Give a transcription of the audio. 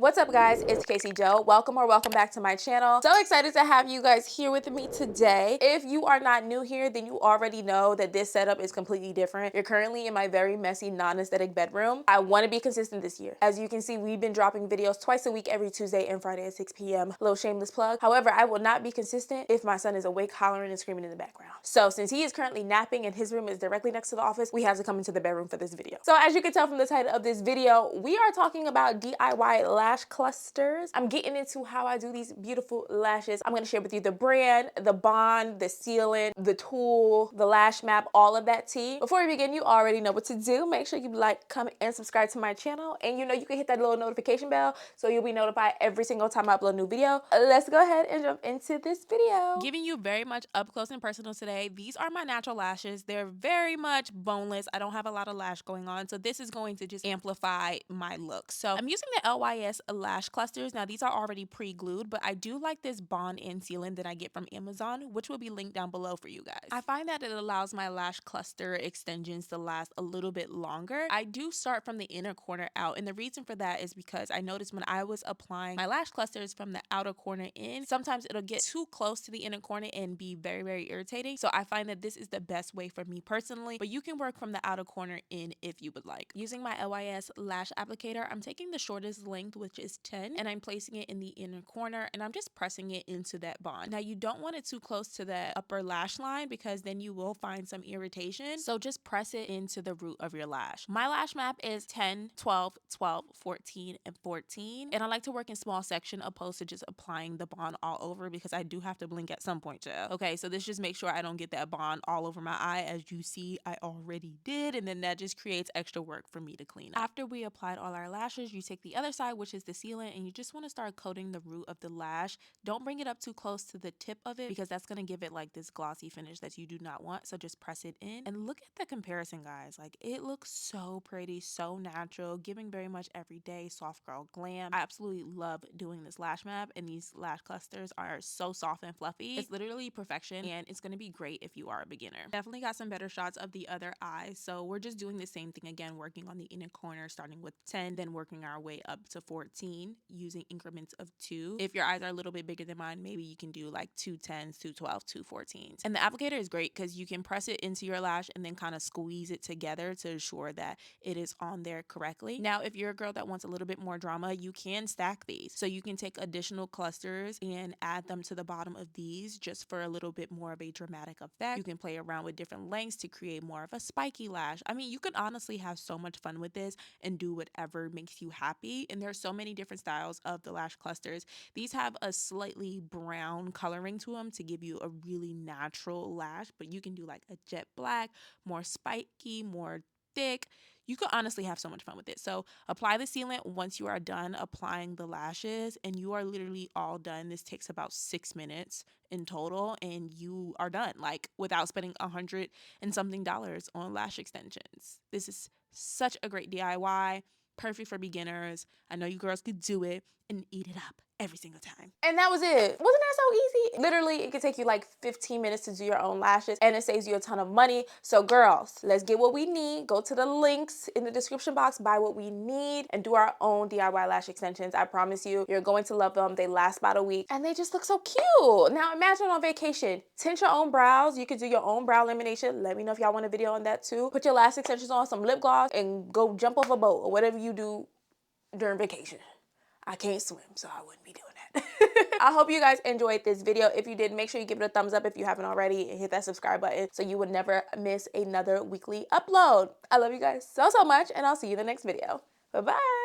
What's up guys, it's Casey Joe. Welcome back to my channel. So excited to have you guys here with me today. If you are not new here, then you already know that this setup is completely different. You're currently in my very messy, non-aesthetic bedroom. I want to be consistent this year. As you can see, we've been dropping videos twice a week, every Tuesday and Friday at 6 p.m. Little shameless plug. However, I will not be consistent if my son is awake, hollering and screaming in the background. So since he is currently napping and his room is directly next to the office, we have to come into the bedroom for this video. So as you can tell from the title of this video, we are talking about DIY lash clusters. I'm getting into how I do these beautiful lashes. I'm going to share with you the brand, the bond, the sealant, the tool, the lash map, all of that tea. Before we begin, you already know what to do. Make sure you like, comment, and subscribe to my channel. And you know you can hit that little notification bell so you'll be notified every single time I upload a new video. Let's go ahead and jump into this video. Giving you very much up close and personal today. These are my natural lashes. They're very much boneless. I don't have a lot of lash going on, so this is going to just amplify my look. So I'm using the LYS lash clusters. Now these are already pre-glued, but I do like this bond and sealant that I get from Amazon, which will be linked down below for you guys. I find that it allows my lash cluster extensions to last a little bit longer. I do start from the inner corner out, and the reason for that is because I noticed when I was applying my lash clusters from the outer corner in, sometimes it'll get too close to the inner corner and be very, very irritating. So I find that this is the best way for me personally, but you can work from the outer corner in if you would like. Using my LYS lash applicator, I'm taking the shortest length, which is 10, and I'm placing it in the inner corner, and I'm just pressing it into that bond. Now you don't want it too close to the upper lash line because then you will find some irritation. So just press it into the root of your lash. My lash map is 10, 12, 12, 14, and 14. And I like to work in small section opposed to just applying the bond all over because I do have to blink at some point, child. Okay, so this just makes sure I don't get that bond all over my eye. As you see, I already did, and then that just creates extra work for me to clean up. After we applied all our lashes, you take the other side, which is the sealant, and you just want to start coating the root of the lash. Don't bring it up too close to the tip of it because that's going to give it like this glossy finish that you do not want. So just press it in and look at the comparison, guys. Like, it looks so pretty, so natural, giving very much everyday soft girl glam. I absolutely love doing this lash map, and these lash clusters are so soft and fluffy. It's literally perfection, and it's going to be great if you are a beginner. Definitely got some better shots of the other eye, so we're just doing the same thing again, working on the inner corner, starting with 10, then working our way up to 14 using increments of 2. If your eyes are a little bit bigger than mine, maybe you can do like 2 10s, 2 12s, 2 14s. And the applicator is great because you can press it into your lash and then kind of squeeze it together to ensure that it is on there correctly. Now, if you're a girl that wants a little bit more drama, you can stack these. So you can take additional clusters and add them to the bottom of these just for a little bit more of a dramatic effect. You can play around with different lengths to create more of a spiky lash. I mean, you can honestly have so much fun with this and do whatever makes you happy. And there's so many different styles of the lash clusters. These have a slightly brown coloring to them to give you a really natural lash, but you can do like a jet black, more spiky, more thick. You could honestly have so much fun with it. So apply the sealant once you are done applying the lashes, and you are literally all done. This takes about 6 minutes in total, and you are done, like without spending $100 and something on lash extensions. This is such a great DIY, perfect for beginners. I know you girls could do it and eat it up every single time. And that was it. Wasn't that so easy? Literally, it could take you like 15 minutes to do your own lashes, and it saves you a ton of money. So girls, let's get what we need. Go to the links in the description box, buy what we need, and do our own DIY lash extensions. I promise you, you're going to love them. They last about a week, and they just look so cute. Now imagine on vacation, tint your own brows. You could do your own brow lamination. Let me know if y'all want a video on that too. Put your lash extensions on, some lip gloss, and go jump off a boat or whatever you do during vacation. I can't swim, so I wouldn't be doing that. I hope you guys enjoyed this video. If you did, make sure you give it a thumbs up if you haven't already, and hit that subscribe button so you would never miss another weekly upload. I love you guys so, so much, and I'll see you in the next video. Bye-bye.